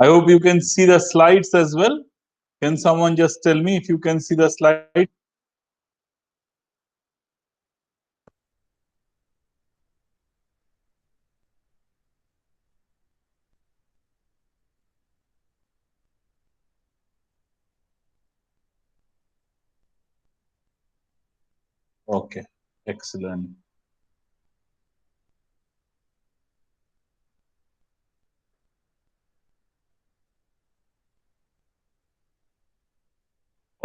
I hope you can see the slides as well. Can someone just tell me if you can see the slide? Okay, excellent.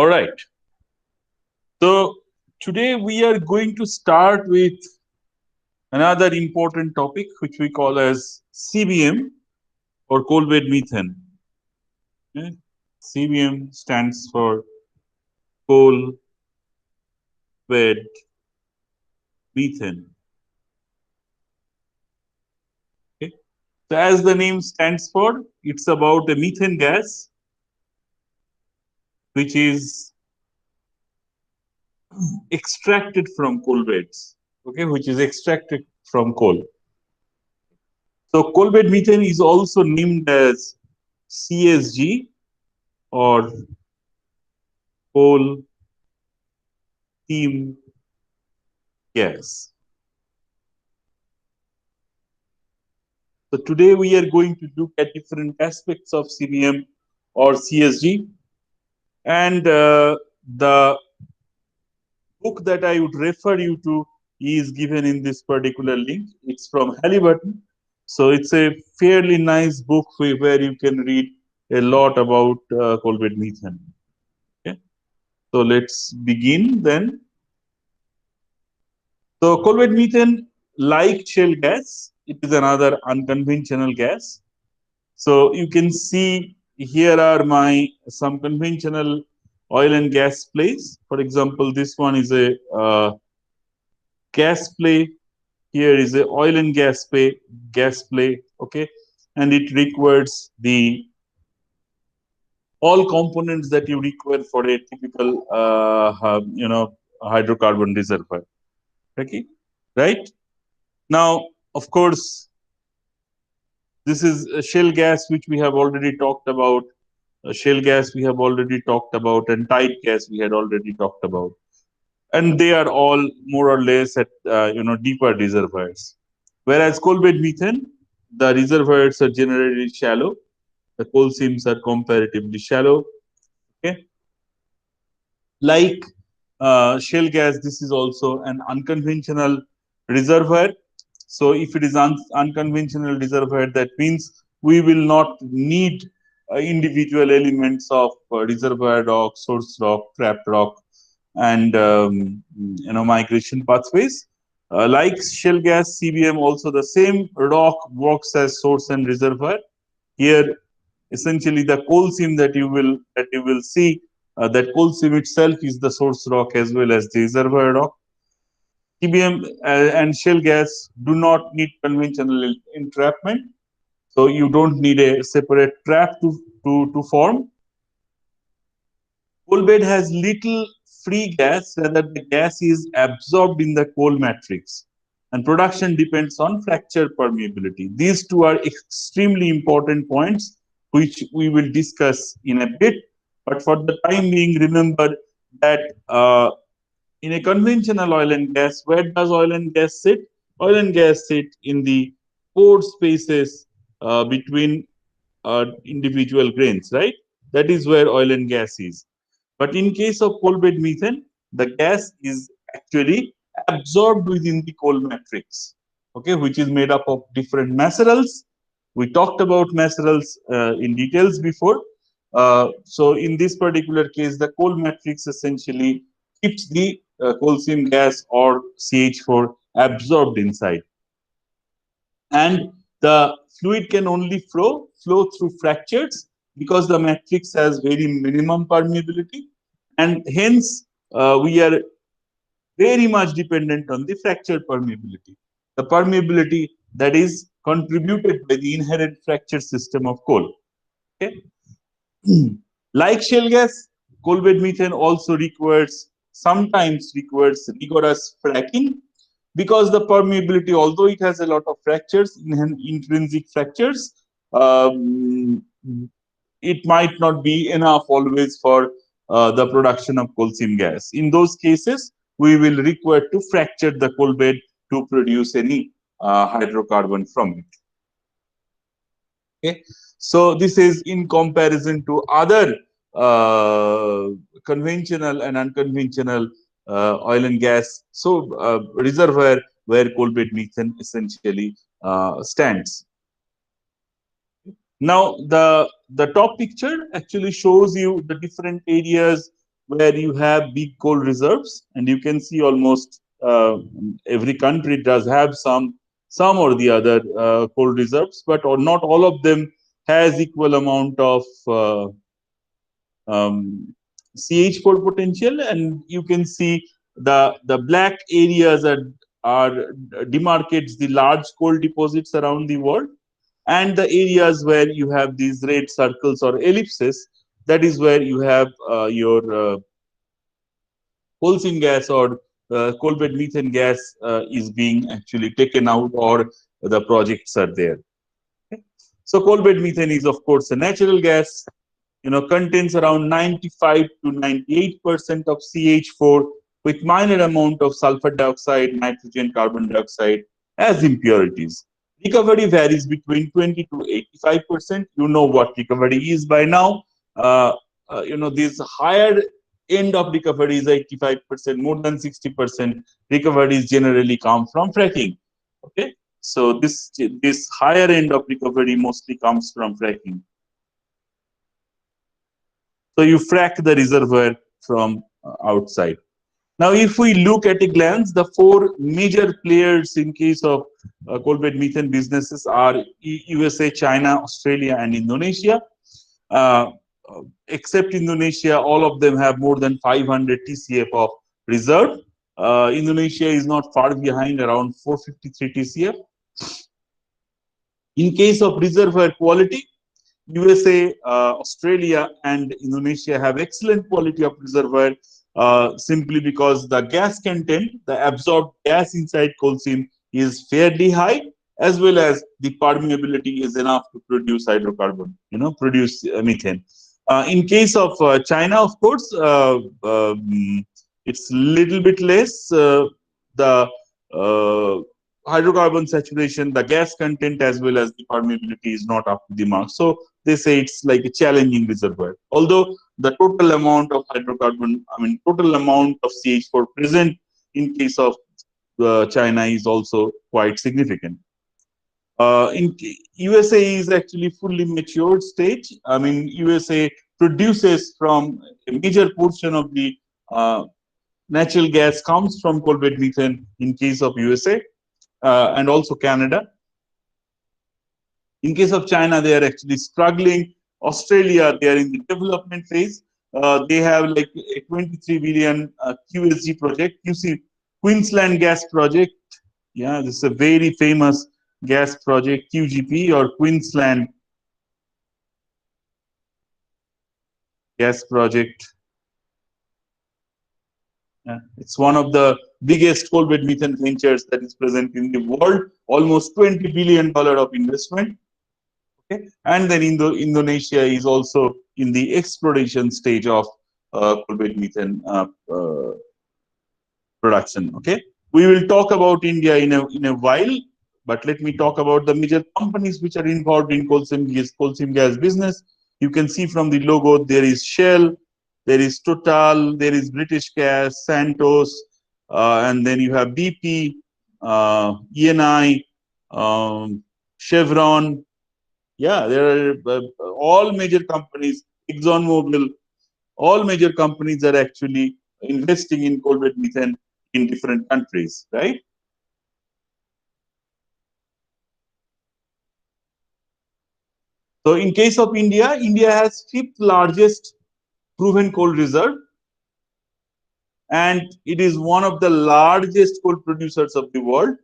All right. So today we are going to start with another important topic, which we call as CBM or coal bed methane. Okay? CBM stands for coal bed methane. Okay? So as the name stands for, it's about a methane gas which is extracted from coal beds. Okay, which is extracted from coal. So coal bed methane is also named as CSG or coal seam gas. So today we are going to look at different aspects of CBM or CSG, and the book that I would refer you to is given in this particular link. It's from Halliburton. So it's a fairly nice book where you can read a lot about coal bed methane. Okay. So let's begin then. So coal bed methane, like shale gas, it is another unconventional gas. So you can see here are my some conventional oil and gas plays. For example, this one is a gas play. Here is a oil and gas play. Okay, and it requires the all components that you require for a typical hydrocarbon reservoir. Okay, right now, of course, this is a shale gas which we have already talked about. Shale gas we have already talked about, and tight gas we had already talked about, and they are all more or less at deeper reservoirs. Whereas coal bed methane, the reservoirs are generally shallow. The coal seams are comparatively shallow. Okay, like shale gas, this is also an unconventional reservoir. So if it is unconventional reservoir, that means we will not need individual elements of reservoir rock, source rock, trap rock, and migration pathways. Like shale gas, CBM also the same rock works as source and reservoir. Here, essentially, the coal seam that you will see, that coal seam itself is the source rock as well as the reservoir rock. TBM and shale gas do not need conventional entrapment, so you don't need a separate trap to form. Coal bed has little free gas, rather the gas is absorbed in the coal matrix, and production depends on fracture permeability. These two are extremely important points which we will discuss in a bit, but for the time being, remember that in a conventional oil and gas, where does oil and gas sit? Oil and gas sit in the pore spaces between individual grains, right? That is where oil and gas is. But in case of coal bed methane, the gas is actually absorbed within the coal matrix, okay, which is made up of different macerals. We talked about macerals in details before. So in this particular case, the coal matrix essentially keeps the coal seam gas or CH4 absorbed inside. And the fluid can only flow through fractures because the matrix has very minimum permeability, and hence we are very much dependent on the fracture permeability, the permeability that is contributed by the inherent fracture system of coal. Okay. Like shale gas, coal bed methane also sometimes requires rigorous fracking, because the permeability, although it has a lot of fractures, intrinsic fractures, it might not be enough always for the production of coal seam gas. In those cases, we will require to fracture the coal bed to produce any hydrocarbon from it. Okay, so this is in comparison to other conventional and unconventional oil and gas reservoir where coal bed methane essentially stands. Now, the top picture actually shows you the different areas where you have big coal reserves, and you can see almost every country does have some or the other coal reserves, but not all of them has equal amount of um, CH4 potential, and you can see the black areas are demarcates the large coal deposits around the world, and the areas where you have these red circles or ellipses, that is where you have your coal seam gas or coal bed methane gas is being actually taken out, or the projects are there. Okay. So coal bed methane is of course a natural gas, contains around 95 to 98% of CH4 with minor amount of sulfur dioxide, nitrogen, carbon dioxide as impurities. Recovery varies between 20 to 85%. You know what recovery is by now. This higher end of recovery is 85%, more than 60% recoveries generally come from fracking. Okay, so this higher end of recovery mostly comes from fracking. So you frack the reservoir from outside. Now, if we look at a glance, the four major players in case of coal bed methane businesses are USA, China, Australia, and Indonesia. Uh, Except Indonesia, all of them have more than 500 TCF of reserve. Indonesia is not far behind, around 453 TCF. In case of reservoir quality, USA, Australia, and Indonesia have excellent quality of reservoir simply because the gas content, the absorbed gas inside coal seam is fairly high, as well as the permeability is enough to produce hydrocarbon, produce methane. In case of China, of course, it's little bit less. The hydrocarbon saturation, the gas content, as well as the permeability is not up to the mark. So they say it's like a challenging reservoir. Although the total amount of hydrocarbon, total amount of CH4 present in case of China is also quite significant. In USA is actually fully matured stage. USA produces from a major portion of the natural gas comes from coal bed methane in case of USA, and also Canada. In case of China, they are actually struggling. Australia, they are in the development phase. They have like a 23 billion QSG project. You see, Queensland Gas Project. Yeah, this is a very famous gas project, QGP or Queensland Gas Project. It's one of the biggest coal bed methane ventures that is present in the world. Almost $20 billion of investment. Okay. And then Indonesia is also in the exploration stage of coal bed methane production. Okay, we will talk about India in a while, but let me talk about the major companies which are involved in coal seam gas business. You can see from the logo there is Shell, there is Total, there is British Gas, Santos, and then you have BP, ENI, Chevron. Yeah, there are all major companies, ExxonMobil, all major companies are actually investing in coal bed methane in different countries, right? So in case of India, India has fifth largest proven coal reserve, and it is one of the largest coal producers of the world.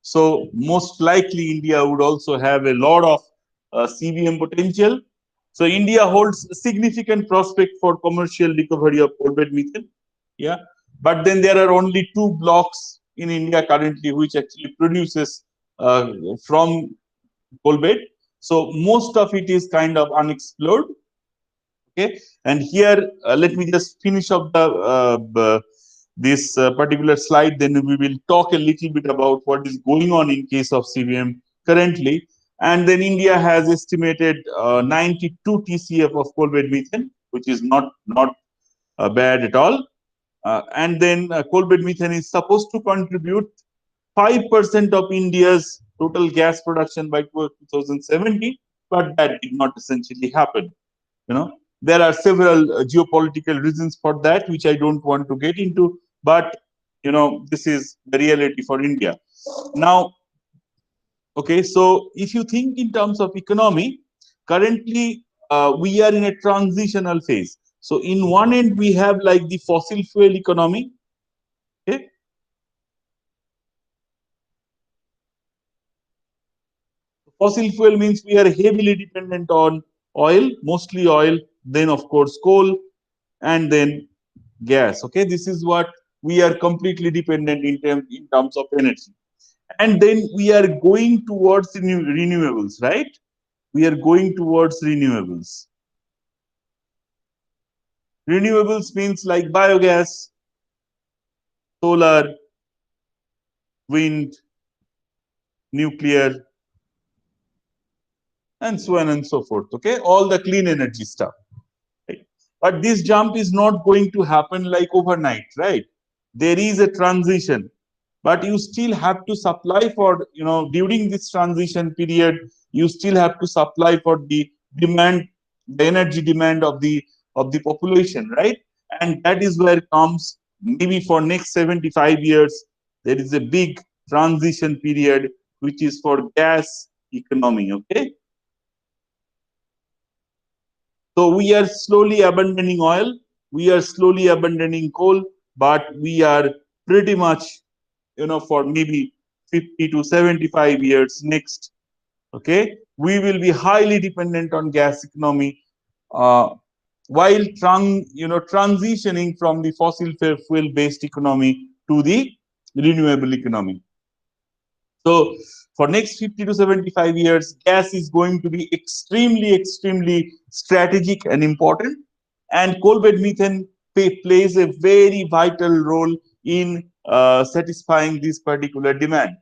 So most likely India would also have a lot of CBM potential. So India holds significant prospect for commercial recovery of coal bed methane. Yeah, but then there are only two blocks in India currently which actually produces from coal bed. So most of it is kind of unexplored. Okay, and here let me just finish up this particular slide. Then we will talk a little bit about what is going on in case of CBM currently. And then India has estimated 92 TCF of coal bed methane, which is not bad at all. And then coal bed methane is supposed to contribute 5% of India's total gas production by 2070, but that did not essentially happen. There are several geopolitical reasons for that, which I don't want to get into, but this is the reality for India. Now, okay, so if you think in terms of economy, currently we are in a transitional phase. So in one end, we have like the fossil fuel economy. Okay, fossil fuel means we are heavily dependent on oil, mostly oil, then of course coal, and then gas. Okay, this is what we are completely dependent in terms of energy. And then we are going towards renewables, right? We are going towards renewables. Renewables means like biogas, solar, wind, nuclear, and so on and so forth. Okay, all the clean energy stuff. Right? But this jump is not going to happen like overnight, right? There is a transition, but you still have to supply for, during this transition period, you still have to supply for the demand, the energy demand of the population, right? And that is where comes maybe for next 75 years, there is a big transition period, which is for gas economy, okay? So we are slowly abandoning oil, we are slowly abandoning coal, but we are pretty much, for maybe 50 to 75 years next, okay, we will be highly dependent on gas economy, uh, while transitioning from the fossil fuel based economy to the renewable economy. So for next 50 to 75 years, gas is going to be extremely strategic and important. And coal bed methane plays a very vital role in satisfying this particular demand.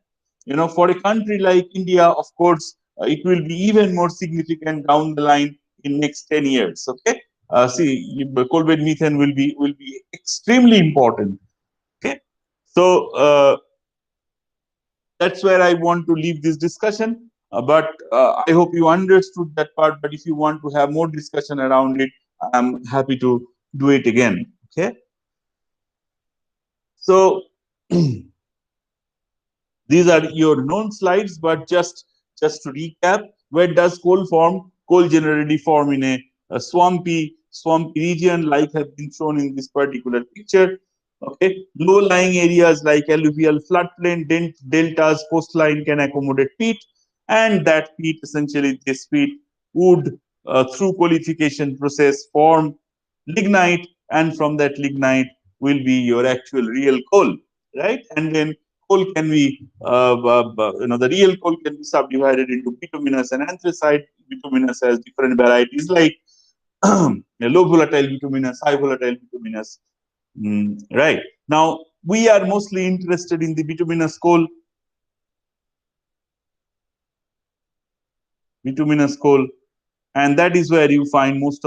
For a country like India, of course, it will be even more significant down the line in next 10 years. Okay. See, coal bed methane will be extremely important. Okay. So that's where I want to leave this discussion. But I hope you understood that part. But if you want to have more discussion around it, I'm happy to do it again. Okay. So these are your known slides, but just to recap, where does coal form? Coal generally form in a swampy region, like have been shown in this particular picture. Okay, low-lying areas like alluvial floodplain, deltas, coastline can accommodate peat, and that peat essentially this peat would through qualification process form lignite, and from that lignite will be your actual real coal, right? And then coal can be, the real coal can be subdivided into bituminous and anthracite. Bituminous has different varieties like low volatile bituminous, high volatile bituminous. Right. Now, we are mostly interested in the bituminous coal, and that is where you find most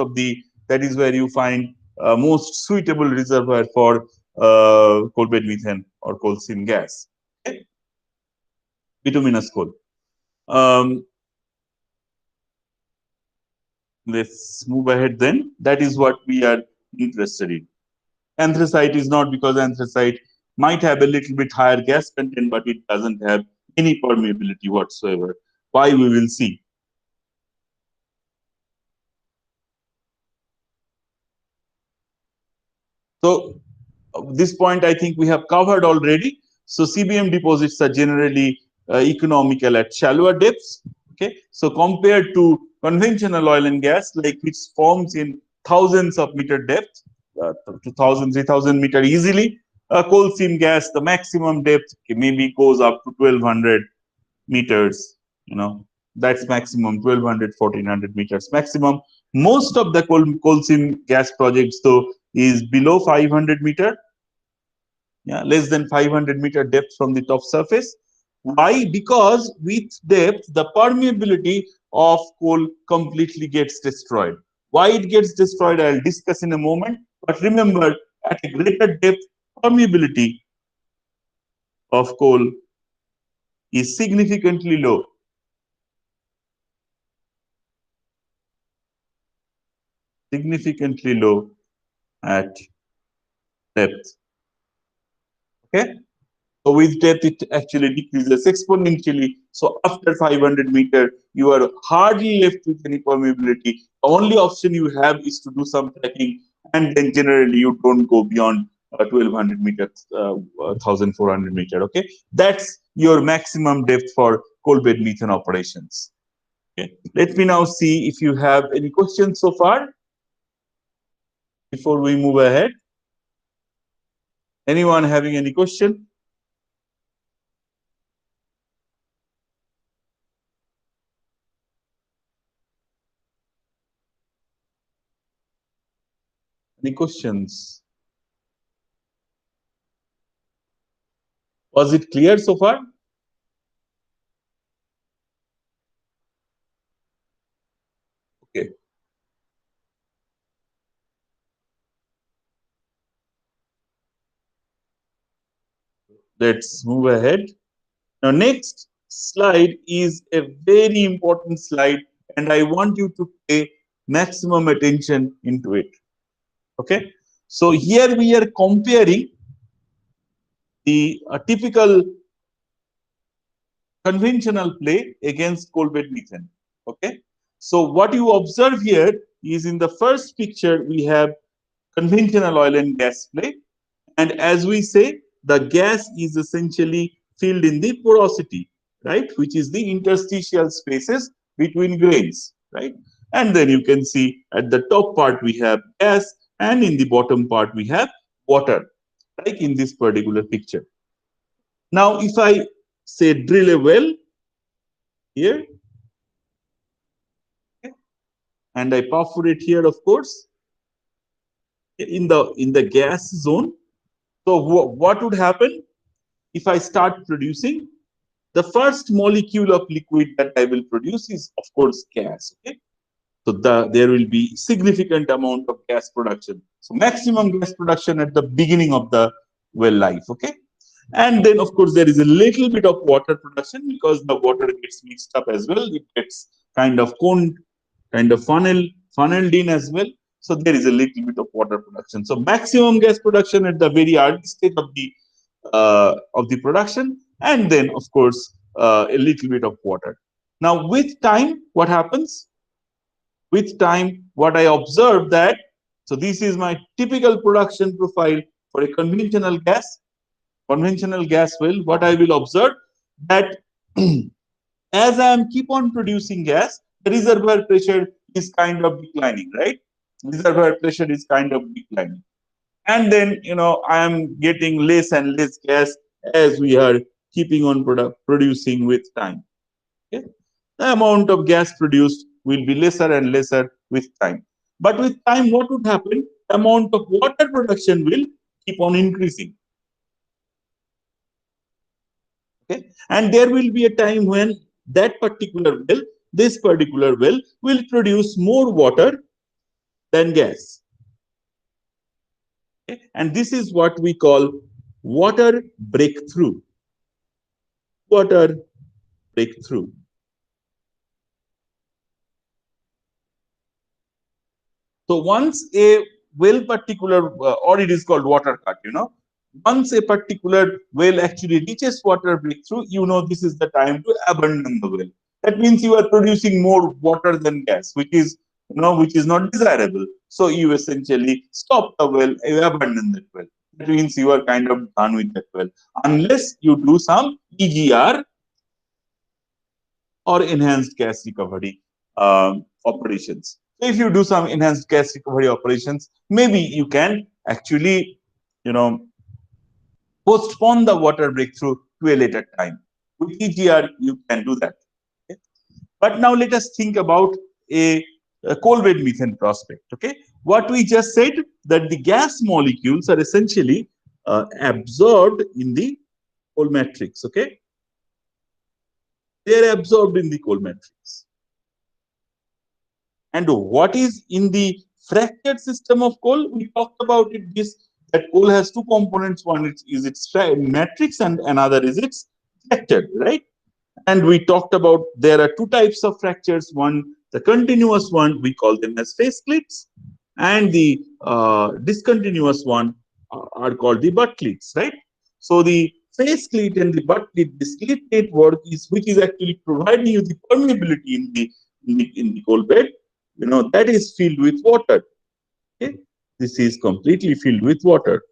suitable reservoir for coal bed methane or coal seam gas. Okay? Bituminous coal. Let's move ahead then. That is what we are interested in. Anthracite is not, because anthracite might have a little bit higher gas content, but it doesn't have any permeability whatsoever. Why, we will see. So this point I think we have covered already. So CBM deposits are generally economical at shallower depths. Okay, so compared to conventional oil and gas, like which forms in thousands of meter depth, 2,000, 3,000 meter easily, coal seam gas, the maximum depth maybe goes up to 1,200 meters. That's maximum 1200, 1400 meters maximum. Most of the coal seam gas projects, though, is below 500 meter, yeah, less than 500-meter depth from the top surface. Why? Because with depth, the permeability of coal completely gets destroyed. Why it gets destroyed, I'll discuss in a moment. But remember, at a greater depth, permeability of coal is significantly low. Significantly low at depth. Okay. So with depth, it actually decreases exponentially. So after 500 meter, you are hardly left with any permeability. The only option you have is to do some tracking, and then generally you don't go beyond 1200 meters, 1400 meter. Okay, that's your maximum depth for coal bed methane operations. Okay, let me now see if you have any questions so far before we move ahead. Anyone having any question? Any questions? Was it clear so far? Okay, let's move ahead. Now, next slide is a very important slide, and I want you to pay maximum attention into it. Okay, so here we are comparing the typical conventional play against coal bed methane. Okay, so what you observe here is in the first picture we have conventional oil and gas play. And as we say, the gas is essentially filled in the porosity, right, which is the interstitial spaces between grains, right? And then you can see at the top part we have gas, and in the bottom part we have water, like in this particular picture. Now, if I say drill a well here, okay, and I perforate here, of course, in the gas zone. So what would happen if I start producing? The first molecule of liquid that I will produce is, of course, gas. Okay, so there will be significant amount of gas production. So maximum gas production at the beginning of the well life. Okay, and then of course there is a little bit of water production because the water gets mixed up as well. It gets kind of funneled in as well. So there is a little bit of water production. So maximum gas production at the very early stage of the production, and then of course a little bit of water. Now with time, what happens? With time, what I observe that, so this is my typical production profile for a conventional gas well. What I will observe that as I am keep on producing gas, the reservoir pressure is kind of declining, right? Reservoir pressure is kind of declining. And then, I am getting less and less gas as we are keeping on producing with time. Okay? The amount of gas produced will be lesser and lesser with time. But with time, what would happen? The amount of water production will keep on increasing. Okay, and there will be a time when this particular well, will produce more water than gas. Okay? And this is what we call water breakthrough. Water breakthrough. So once a well particular, or it is called water cut, once a particular well actually reaches water breakthrough, this is the time to abandon the well. That means you are producing more water than gas, which is not desirable. So you essentially stop the well, you abandon that well. That means you are kind of done with that well, unless you do some EGR or enhanced gas recovery operations. So if you do some enhanced gas recovery operations, maybe you can actually, postpone the water breakthrough to a later time. With EGR, you can do that. Okay? But now let us think about a coal bed methane prospect. Okay, what we just said, that the gas molecules are essentially absorbed in the coal matrix. Okay, they are absorbed in the coal matrix. And what is in the fractured system of coal? We talked about it. This that coal has two components. One is its matrix, and another is its fractured. Right. And we talked about there are two types of fractures. One, the continuous one, we call them as face slits, and the discontinuous one are called the butt slits, right? So the face slit and the butt slit, the slit network is which is actually providing you the permeability in the coal bed. That is filled with water. Okay, this is completely filled with water.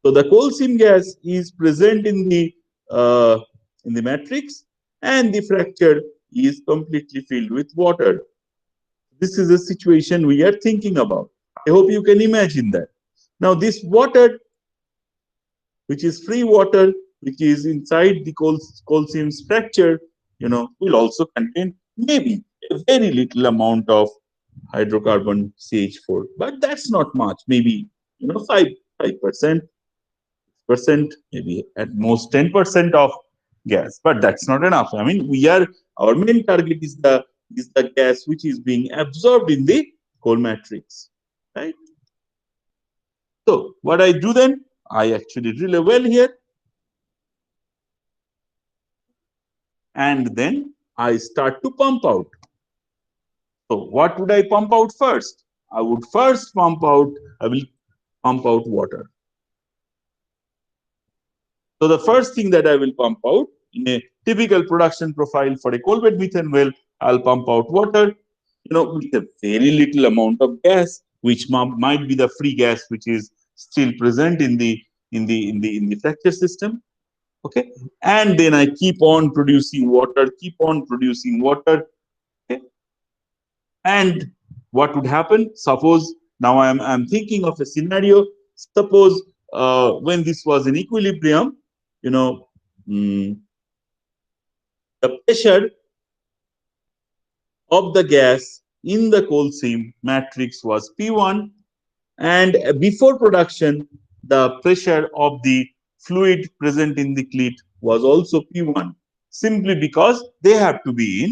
So the coal seam gas is present in the matrix, and the fracture is completely filled with water. This is a situation we are thinking about. I hope you can imagine that. Now, this water, which is free water, which is inside the coal seams fracture, will also contain maybe a very little amount of hydrocarbon CH4, but that's not much. Maybe 5%, maybe at most 10% of gas, but that's not enough. I mean, our main target is the gas which is being absorbed in the coal matrix, right? So what I do then, I actually drill a well here, and then I start to pump out. So what would I pump out first? I will pump out water. So the first thing that I will pump out in a typical production profile for a coal bed methane well, I'll pump out water, with a very little amount of gas, which might be the free gas which is still present in the fracture system. Okay, and then I keep on producing water, Okay, and what would happen? Suppose now I'm thinking of a scenario. Suppose when this was in equilibrium, you know, mm, the pressure of the gas in the coal seam matrix was P1, and before production, the pressure of the fluid present in the clit was also P1, simply because they have to be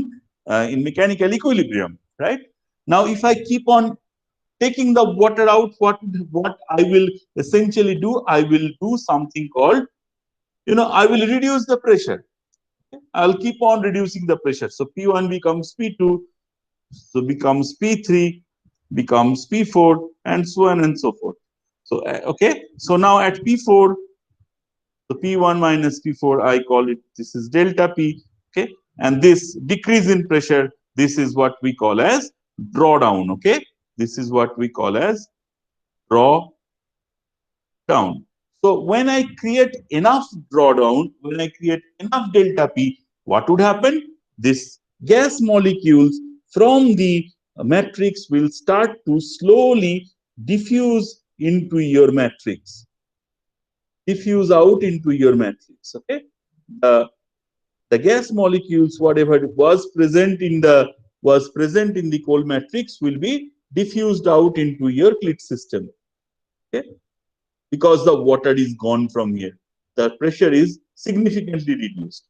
in mechanical equilibrium, right? Now, if I keep on taking the water out, what I will essentially do, I will do something called, I will reduce the pressure. I'll keep on reducing the pressure. So P1 becomes P2, so becomes P3, becomes P4, and so on and so forth. So, okay. So now at P4, so P1 minus P4, I call it, this is delta P. Okay. And this decrease in pressure, this is what we call as drawdown. Okay. This is what we call as drawdown. So when I create enough drawdown, when I create enough delta P, what would happen? This gas molecules from the matrix will start to slowly diffuse into your matrix, diffuse out into your matrix. Okay, the gas molecules, whatever was present in the coal matrix, will be diffused out into your clit system. Okay, because the water is gone from here, the pressure is significantly reduced.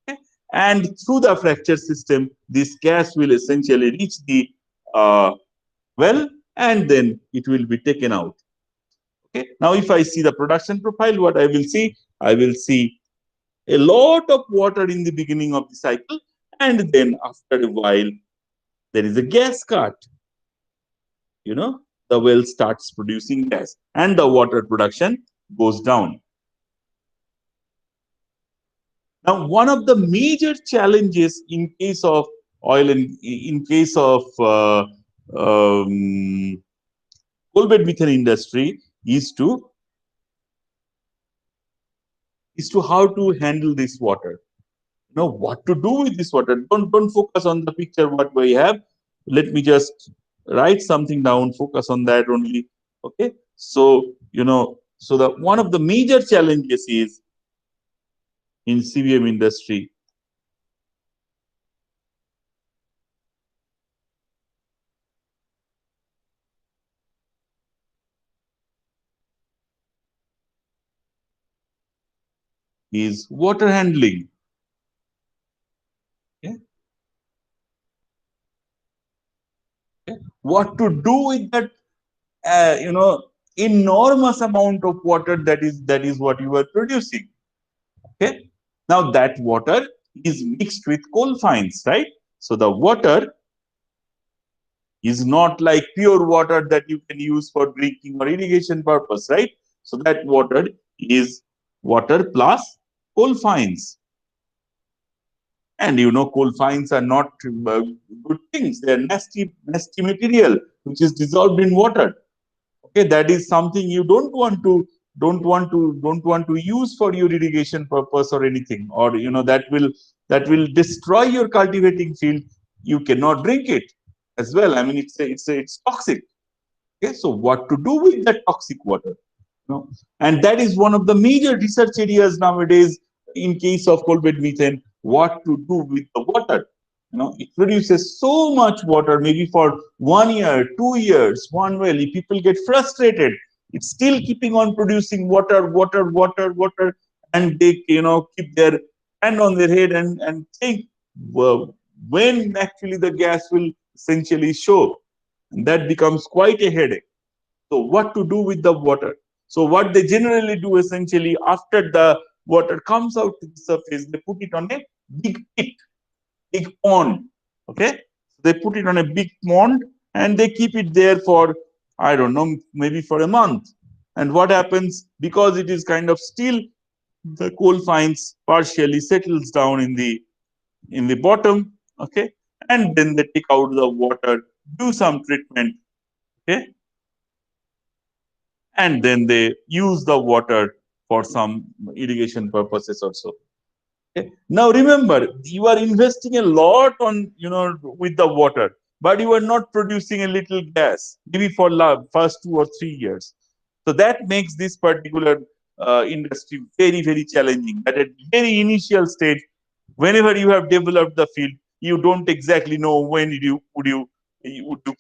Okay? And through the fracture system, this gas will essentially reach the well, and then it will be taken out. Okay. Now, if I see the production profile, what I will see a lot of water in the beginning of the cycle, and then after a while, there is a gas cut. The well starts producing gas, and the water production goes down. Now, one of the major challenges in case of oil and in case of coal bed methane industry is to how to handle this water. What to do with this water. Don't focus on the picture what we have. Let me just write something down. Focus on that only. Okay. So so the one of the major challenges is in CBM industry is water handling. Okay? Okay? What to do with that, enormous amount of water that is what you are producing. Okay. Now that water is mixed with coal fines, right? So the water is not like pure water that you can use for drinking or irrigation purpose, right? So that water is water plus coal fines. And coal fines are not good things. They are nasty material which is dissolved in water. Okay, that is something you don't want to use for your irrigation purpose or anything, or that will destroy your cultivating field. You cannot drink it as well. I mean, it's toxic. Okay, so what to do with that toxic water? And that is one of the major research areas nowadays in case of coal bed methane. What to do with the water? It produces so much water, maybe for 1 year, 2 years, one well. If people get frustrated, it's still keeping on producing water, water, water, water, and they keep their hand on their head and think, well, when actually the gas will essentially show. And that becomes quite a headache. So what to do with the water? So what they generally do, essentially, after the water comes out to the surface, they put it on a big pit, big pond. Okay, so they put it on a big pond and they keep it there for, I don't know, maybe for a month. And what happens, because it is kind of still, the coal fines partially settles down in the bottom. Okay, and then they take out the water, do some treatment. Okay, and then they use the water for some irrigation purposes also. Okay. Now remember, you are investing a lot on with the water, but you are not producing a little gas, maybe for first 2 or 3 years. So that makes this particular industry very, very challenging. But at very initial stage, whenever you have developed the field, you don't exactly know when you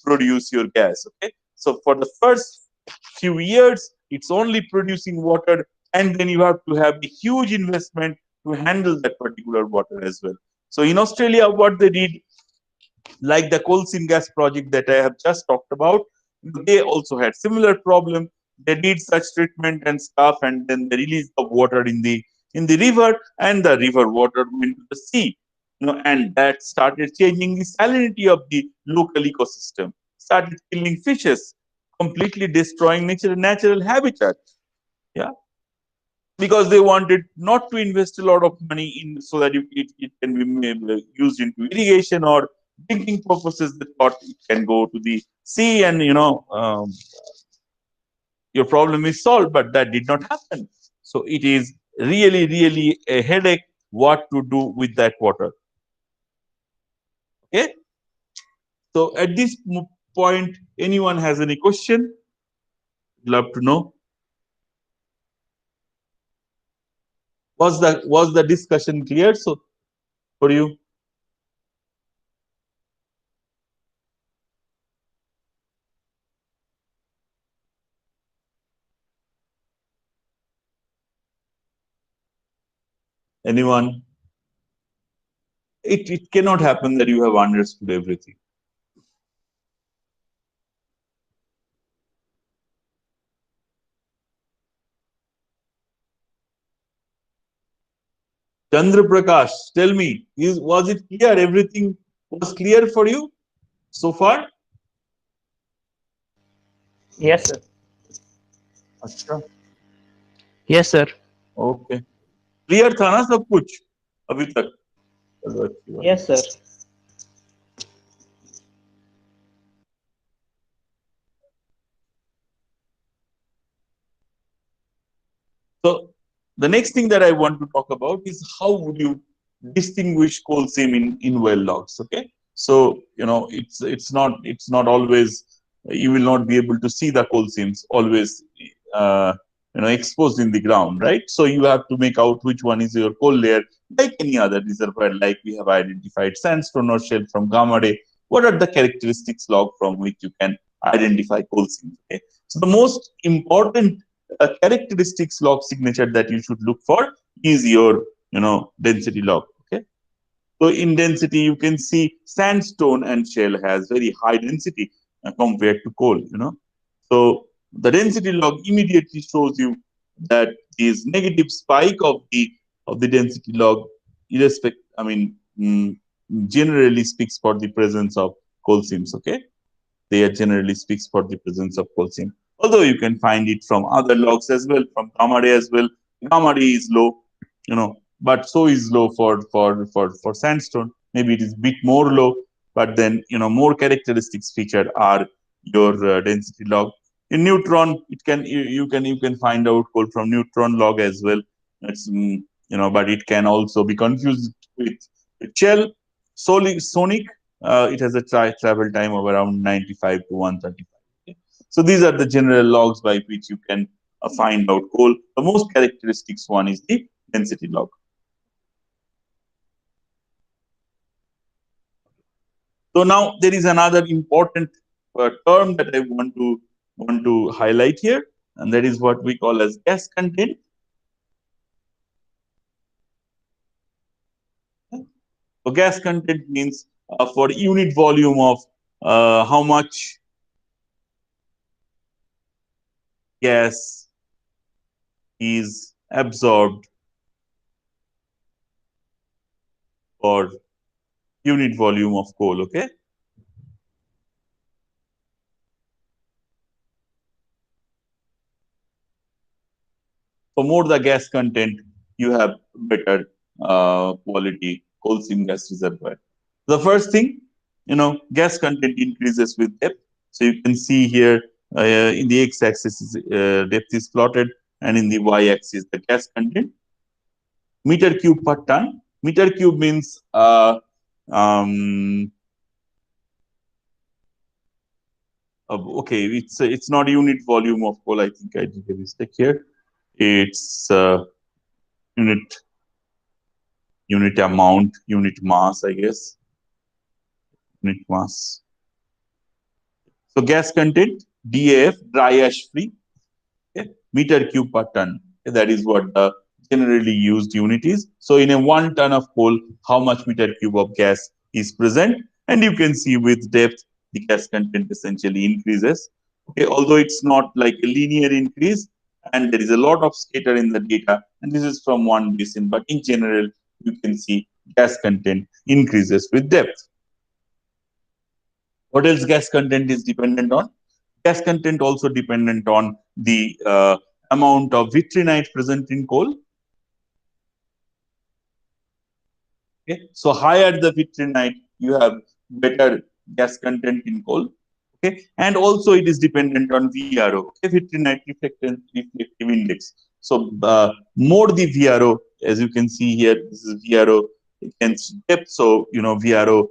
produce your gas. Okay, so for the first few years, it's only producing water, and then you have to have a huge investment to handle that particular water as well. So in Australia, what they did, like the coal seam gas project that I have just talked about, they also had similar problem. They did such treatment and stuff, and then they released the water in the river, and the river water went to the sea. And that started changing the salinity of the local ecosystem, started killing fishes, completely destroying natural habitat. Yeah, because they wanted not to invest a lot of money in, so that it can be used into irrigation or drinking purposes. They thought it can go to the sea, and your problem is solved. But that did not happen. So it is really, really a headache what to do with that water. Okay. So at this point, anyone has any question? Love to know. Was the discussion clear? So for you? Anyone? It cannot happen that you have understood everything. Chandra Prakash, tell me, was it clear? Everything was clear for you so far? Yes, sir. अच्छा, Yes, sir. Okay, clear था ना सब कुछ अभी तक? चलो अच्छी बात. Yes, sir. So the next thing that I want to talk about is how would you distinguish coal seam in well logs? Okay, so it's not always, you will not be able to see the coal seams always uh, exposed in the ground, right? So you have to make out which one is your coal layer, like any other reservoir, like we have identified sandstone or shale from gamma ray. What are the characteristics log from which you can identify coal seams? Okay, so the most important a characteristics log signature that you should look for is your, density log. Okay. So in density, you can see sandstone and shale has very high density compared to coal. So the density log immediately shows you that this negative spike of the density log, irrespective, generally speaks for the presence of coal seams. Okay, they are generally speaks for the presence of coal seam. Although you can find it from other logs as well, from gamma ray as well. Gamma ray is low, but so is low for sandstone. Maybe it is bit more low, but then more characteristics feature are your density log. In neutron, it can you can find out coal from neutron log as well. It's but it can also be confused with shell. Sonic, it has a travel time of around 95 to 135. Okay? So these are the general logs by which you can find out coal. The most characteristics one is the density log. So now there is another important term that I want to highlight here, and that is what we call as gas content. So gas content means for unit volume of how much gas is absorbed for unit volume of coal. Okay. For more the gas content, you have better quality coal seam gas reservoir. The first thing, gas content increases with depth. So you can see here in the x-axis depth is plotted, and in the y-axis the gas content. Meter cube per ton. Meter cube means okay, it's not unit volume of coal. I think I did a mistake here. It's unit amount, unit mass, I guess. Unit mass. So gas content, DAF, dry ash free, okay, meter cube per ton. Okay, that is what the generally used unit is. So in a 1 ton of coal, how much meter cube of gas is present? And you can see with depth, the gas content essentially increases. Okay, although it's not like a linear increase, and there is a lot of scatter in the data, and this is from one basin, but in general, you can see gas content increases with depth. What else gas content is dependent on? Gas content also dependent on the amount of vitrinite present in coal. Okay, so higher the vitrinite, you have better gas content in coal. Okay, and also it is dependent on VRO, okay, vitrinite reflective index. So more the VRO, as you can see here, this is VRO against depth. So VRO,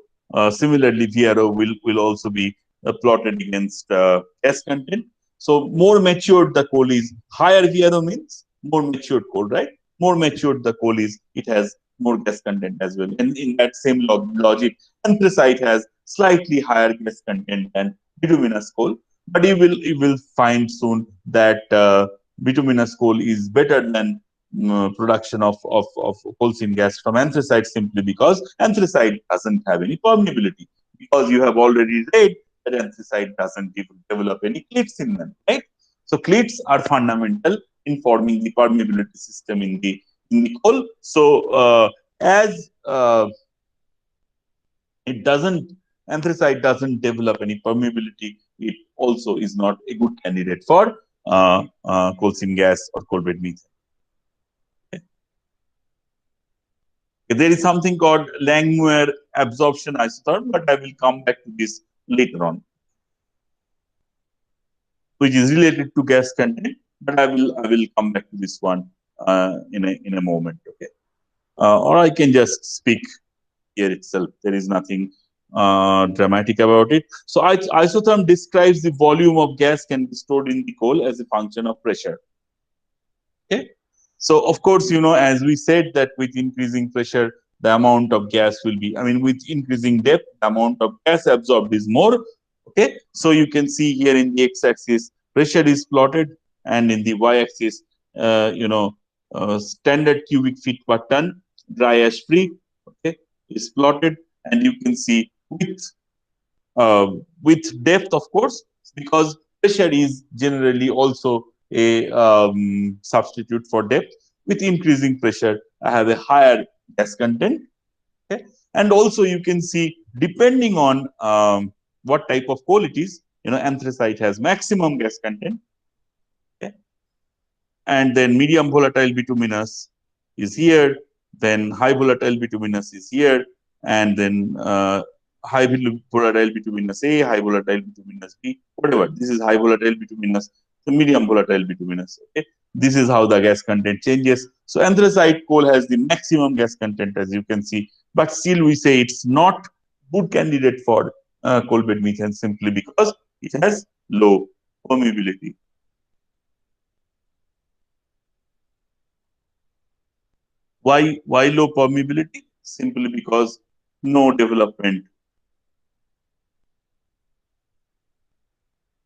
similarly VRO will also be plotted against gas content. So more matured the coal is, higher VRO means more matured coal, right? More matured the coal is, it has more gas content as well. And in that same logic, anthracite has slightly higher gas content than bituminous coal, but you will find soon that bituminous coal is better than production of coal seam gas from anthracite, simply because anthracite doesn't have any permeability, because you have already read that anthracite doesn't develop any clits in them, right? So clits are fundamental in forming the permeability system in the coal. So as it doesn't anthracite doesn't develop any permeability, it also is not a good candidate for coal seam gas or coal bed methane. Okay. There is something called Langmuir absorption isotherm, but I will come back to this later on, which is related to gas content. But I will come back to this one in a moment. Okay, or I can just speak here itself. There is nothing dramatic about it. So isotherm describes the volume of gas can be stored in the coal as a function of pressure. Okay. So of course, as we said that with increasing pressure, the amount of gas will be, with increasing depth, the amount of gas absorbed is more. Okay. So you can see here in the x-axis, pressure is plotted, and in the y-axis, standard cubic feet per ton, dry ash free, okay, is plotted, and you can see uh, with depth, of course, because pressure is generally also a substitute for depth. With increasing pressure, I have a higher gas content. Okay? And also, you can see, depending on what type of coal it is, anthracite has maximum gas content. Okay? And then medium volatile bituminous is here, then high volatile bituminous is here, and then high volatile bituminous A, high volatile bituminous B, whatever. This is high volatile bituminous, so medium volatile bituminous. Okay, this is how the gas content changes. So anthracite coal has the maximum gas content, as you can see, but still we say it's not good candidate for coal bed methane simply because it has low permeability. Why low permeability? Simply because no development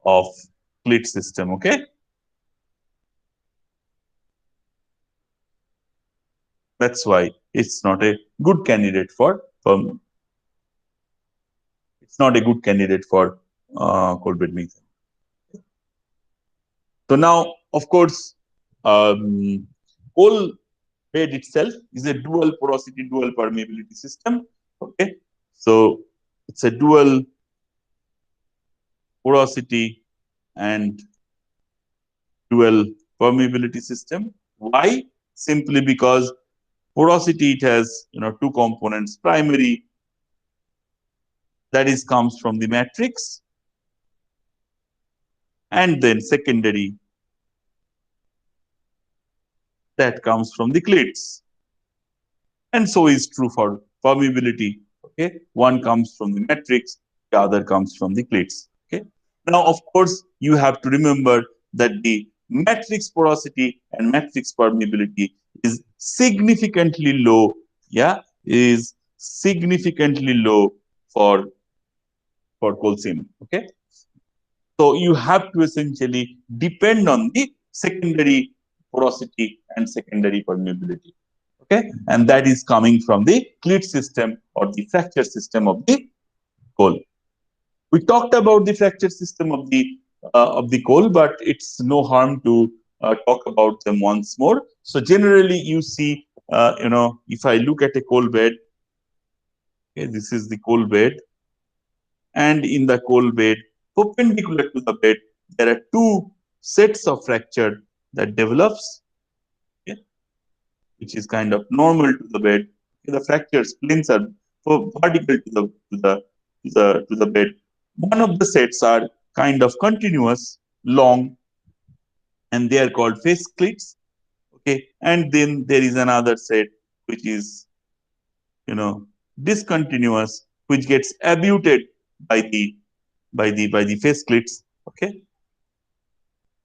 of clit system. Okay, that's why it's not a good candidate for it's not a good candidate for coal bed methane. So now, of course, coal bed itself is a dual porosity, dual permeability system. Okay, so it's a dual porosity and dual permeability system. Why? Simply because porosity, it has two components. Primary, that is comes from the matrix, and then secondary, that comes from the clits. And so is true for permeability. Okay, one comes from the matrix, the other comes from the clits. Okay, now of course you have to remember that the matrix porosity and matrix permeability is significantly low. Yeah, is significantly low for coal seam. Okay, so you have to essentially depend on the secondary porosity and secondary permeability. Okay, and that is coming from the clit system or the fracture system of the coal. We talked about the fracture system of the coal, but it's no harm to talk about them once more. So generally, you see, if I look at a coal bed, okay, this is the coal bed, and in the coal bed, perpendicular to the bed, there are two sets of fracture that develops, okay, which is kind of normal to the bed. Okay, the fracture splints are vertical to the bed. One of the sets are kind of continuous, long, and they are called face clits. Okay, and then there is another set which is discontinuous, which gets abutted by the face clits. Okay,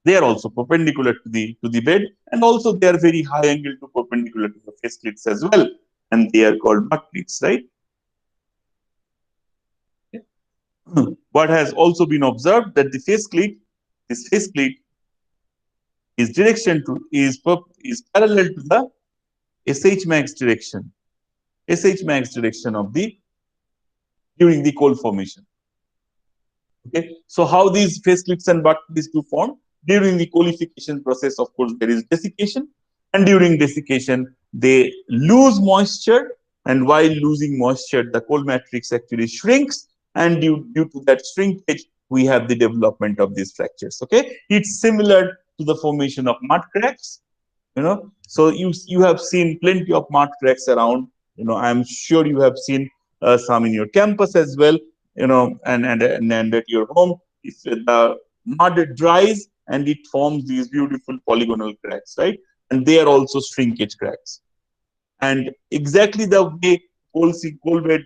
they are also perpendicular to the bed, and also they are very high angle to perpendicular to the face clits as well, and they are called butt clits, right? Okay. What has also been observed that this face clit is direction to is parallel to the SH max direction, SH max direction of the during the coal formation. Okay, so how these face clits and butt clits do form during the coalification process? Of course, there is desiccation, and during desiccation, they lose moisture, and while losing moisture, the coal matrix actually shrinks, and due to that shrinkage, we have the development of these fractures. Okay, it's similar to the formation of mud cracks. So you have seen plenty of mud cracks around. I'm sure you have seen some in your campus as well. And at your home, if the mud dries and it forms these beautiful polygonal cracks, right? And they are also shrinkage cracks. And exactly the way coal bed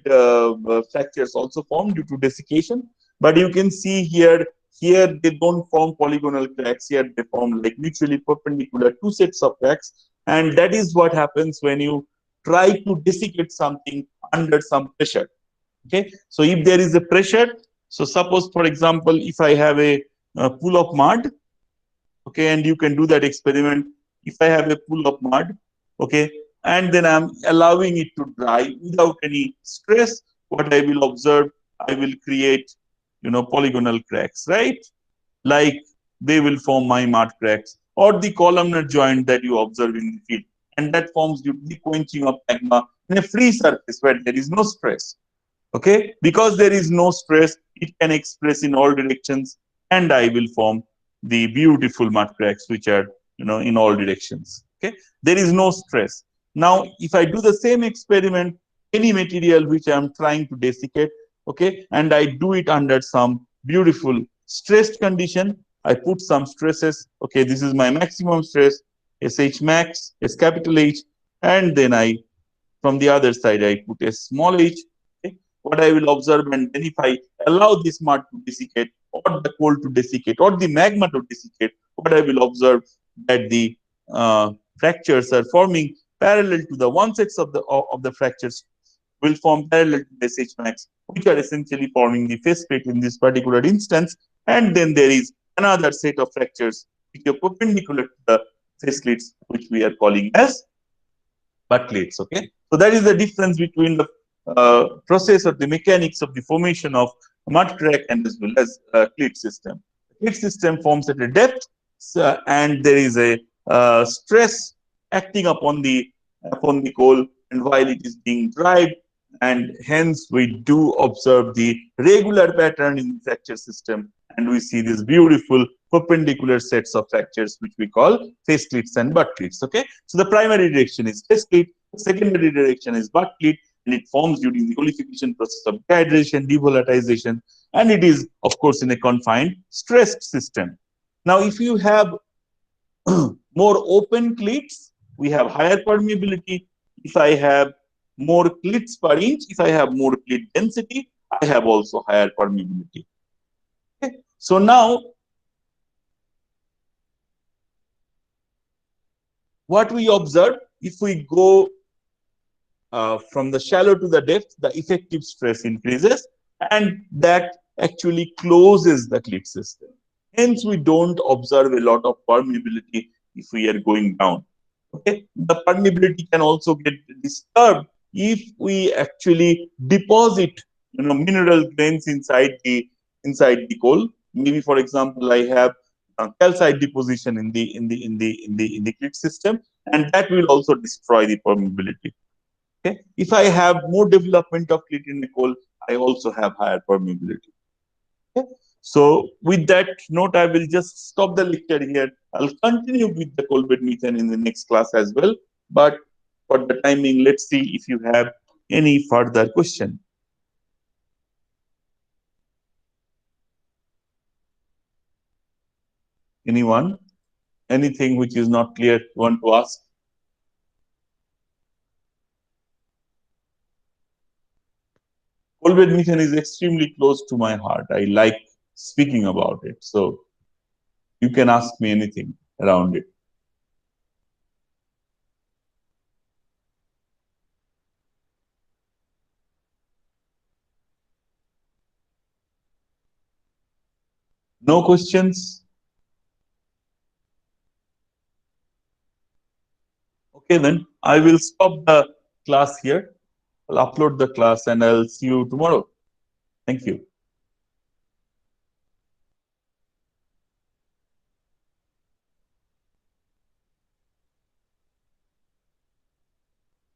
fractures also form due to desiccation. But you can see here they don't form polygonal cracks. Here they form like mutually perpendicular two sets of cracks. And that is what happens when you try to desiccate something under some pressure. Okay, so if there is a pressure, so suppose, for example, if I have a pool of mud, Okay, and you can do that experiment. If I have a pool of mud, okay, and then I'm allowing it to dry without any stress, what I will observe, I will create, polygonal cracks, right? Like they will form my mud cracks or the columnar joint that you observe in the field. And that forms due to the quenching of magma in a free surface where there is no stress. Okay, because there is no stress, it can express in all directions, and I will form the beautiful mud cracks which are in all directions. Okay, there is no stress. Now if I do the same experiment, any material which I am trying to desiccate, okay, and I do it under some beautiful stressed condition, I put some stresses. Okay, this is my maximum stress, sh max, s capital H, and then I, from the other side, I put a small h. Okay? What I will observe, and then if I allow this mud to desiccate, or the coal to desiccate, or the magma to desiccate, what I will observe that the fractures are forming parallel to the one sets of the fractures will form parallel to the SH max, which are essentially forming the face plate in this particular instance. And then there is another set of fractures which are perpendicular to the face plates, which we are calling as buttplates. Okay, so that is the difference between the process or the mechanics of the formation of mud crack and as well as clit system. Clit system forms at a depth, and there is a stress acting upon the coal, and while it is being dried, and hence we do observe the regular pattern in the fracture system, and we see these beautiful perpendicular sets of fractures which we call face clits and butt clits. Okay, so the primary direction is face clit, secondary direction is butt clit, and it forms during the qualification process of dehydration, devolatilization, and it is of course in a confined stressed system. Now if you have more open clits, we have higher permeability. If I have more clits per inch, if I have more clit density, I have also higher permeability. Okay. So now what we observe, if we go from the shallow to the depth, the effective stress increases, and that actually closes the clit system. Hence, we don't observe a lot of permeability if we are going down. Okay, the permeability can also get disturbed if we actually deposit, mineral grains inside the coal. Maybe, for example, I have calcite deposition in the clit system, and that will also destroy the permeability. Okay, if I have more development of clit in the coal, I also have higher permeability. Okay? So with that note, I will just stop the lecture here. I'll continue with the coal bed methane in the next class as well. But for the timing, let's see if you have any further question. Anyone? Anything which is not clear you want to ask? Coal bed methane is extremely close to my heart. I like speaking about it. So you can ask me anything around it. No questions? Okay, then I will stop the class here. I'll upload the class and I'll see you tomorrow. Thank you.